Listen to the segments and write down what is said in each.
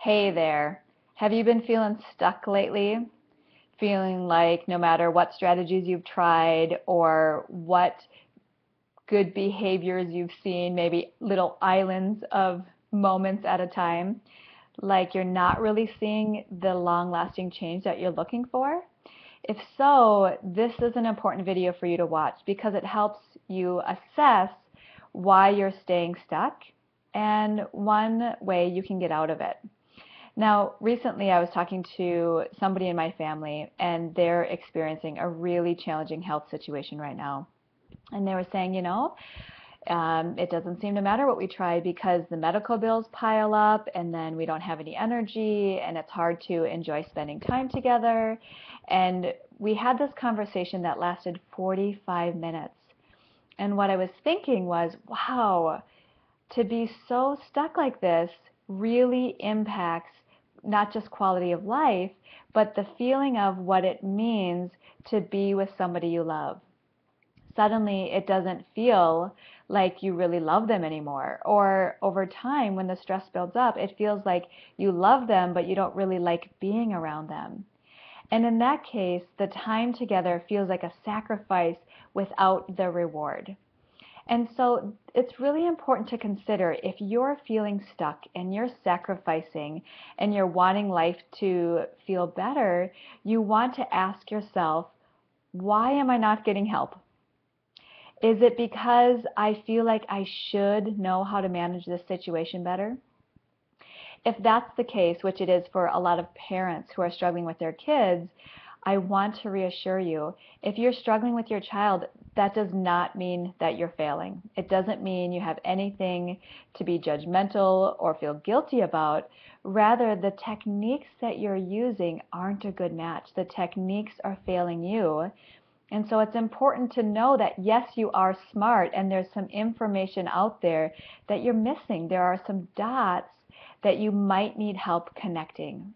Hey there. Have you been feeling stuck lately? Feeling like no matter what strategies you've tried or what good behaviors you've seen, maybe little islands of moments at a time, like you're not really seeing the long-lasting change that you're looking for? If so, this is an important video for you to watch because it helps you assess why you're staying stuck and one way you can get out of it. Now, recently I was talking to somebody in my family, and they're experiencing a really challenging health situation right now. And they were saying, it doesn't seem to matter what we try because the medical bills pile up, and then we don't have any energy, and it's hard to enjoy spending time together. And we had this conversation that lasted 45 minutes. And what I was thinking was, wow, to be so stuck like this really impacts not just quality of life, but the feeling of what it means to be with somebody you love. Suddenly, it doesn't feel like you really love them anymore. Or over time, when the stress builds up, it feels like you love them, but you don't really like being around them. And in that case, the time together feels like a sacrifice without the reward. And so it's really important to consider if you're feeling stuck and you're sacrificing and you're wanting life to feel better, you want to ask yourself, why am I not getting help? Is it because I feel like I should know how to manage this situation better? If that's the case, which it is for a lot of parents who are struggling with their kids, I want to reassure you, if you're struggling with your child, that does not mean that you're failing. It doesn't mean you have anything to be judgmental or feel guilty about. Rather, the techniques that you're using aren't a good match. The techniques are failing you. And so it's important to know that yes, you are smart and there's some information out there that you're missing. There are some dots that you might need help connecting.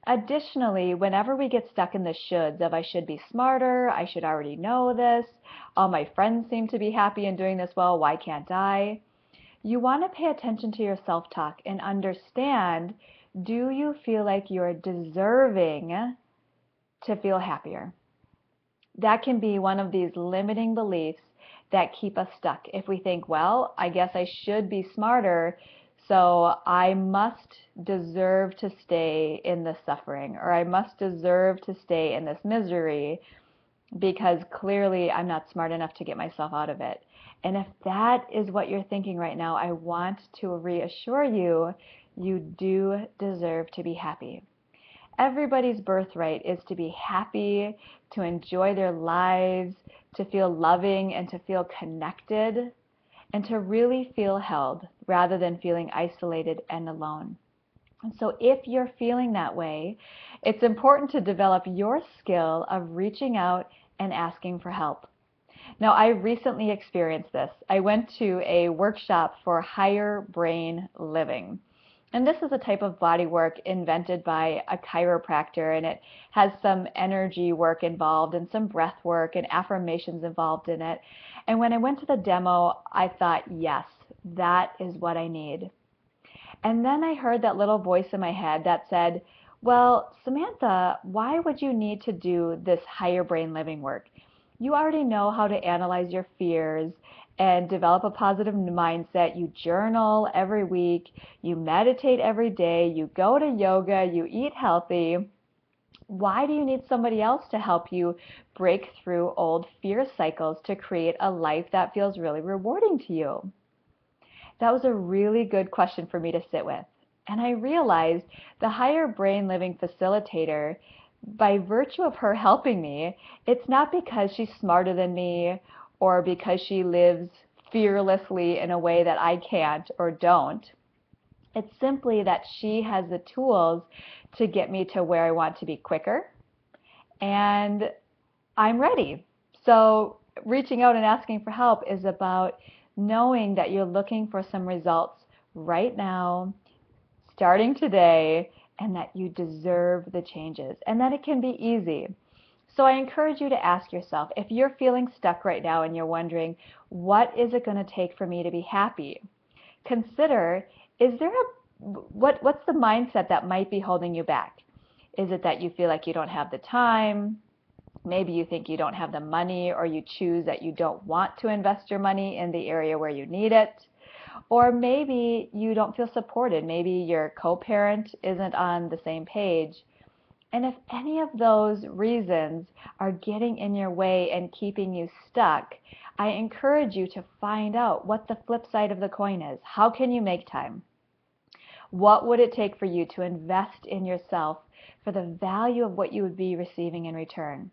Additionally, whenever we get stuck in the shoulds of I should be smarter, I should already know this, all my friends seem to be happy and doing this well, why can't I? You want to pay attention to your self-talk and understand, do you feel like you're deserving to feel happier? That can be one of these limiting beliefs that keep us stuck. If we think, well, I guess I should be smarter, so I must deserve to stay in this suffering, or I must deserve to stay in this misery because clearly I'm not smart enough to get myself out of it. And if that is what you're thinking right now, I want to reassure you, you do deserve to be happy. Everybody's birthright is to be happy, to enjoy their lives, to feel loving and to feel connected, and to really feel held rather than feeling isolated and alone. And so if you're feeling that way, it's important to develop your skill of reaching out and asking for help. Now, I recently experienced this. I went to a workshop for higher brain living. And this is a type of body work invented by a chiropractor, and it has some energy work involved and some breath work and affirmations involved in it. And when I went to the demo, I thought, yes, that is what I need. And then I heard that little voice in my head that said, well, Samantha, why would you need to do this higher brain living work? You already know how to analyze your fears and develop a positive mindset. You journal every week, you meditate every day, you go to yoga, you eat healthy. Why do you need somebody else to help you break through old fear cycles to create a life that feels really rewarding to you? That was a really good question for me to sit with. And I realized the higher brain living facilitator, by virtue of her helping me, it's not because she's smarter than me or because she lives fearlessly in a way that I can't or don't. It's simply that she has the tools to get me to where I want to be quicker, and I'm ready. So reaching out and asking for help is about knowing that you're looking for some results right now, starting today, and that you deserve the changes and that it can be easy. So I encourage you to ask yourself, if you're feeling stuck right now and you're wondering, what is it going to take for me to be happy? Consider, is there what's the mindset that might be holding you back? Is it that you feel like you don't have the time? Maybe you think you don't have the money, or you choose that you don't want to invest your money in the area where you need it. Or maybe you don't feel supported. Maybe your co-parent isn't on the same page. And if any of those reasons are getting in your way and keeping you stuck, I encourage you to find out what the flip side of the coin is. How can you make time? What would it take for you to invest in yourself for the value of what you would be receiving in return?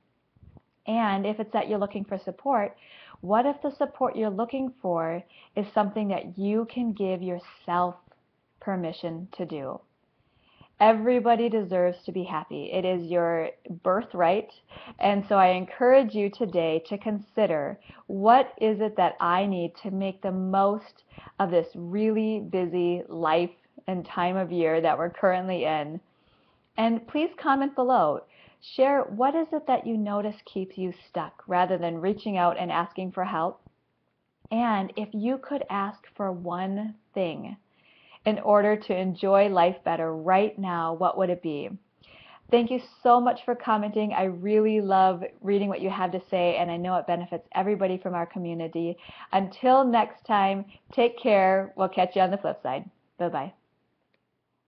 And if it's that you're looking for support, what if the support you're looking for is something that you can give yourself permission to do? Everybody deserves to be happy. It is your birthright. And so I encourage you today to consider, what is it that I need to make the most of this really busy life and time of year that we're currently in? And please comment below. Share, what is it that you notice keeps you stuck rather than reaching out and asking for help? And if you could ask for one thing in order to enjoy life better right now, what would it be? Thank you so much for commenting. I really love reading what you have to say, and I know it benefits everybody from our community. Until next time, take care. We'll catch you on the flip side. Bye-bye.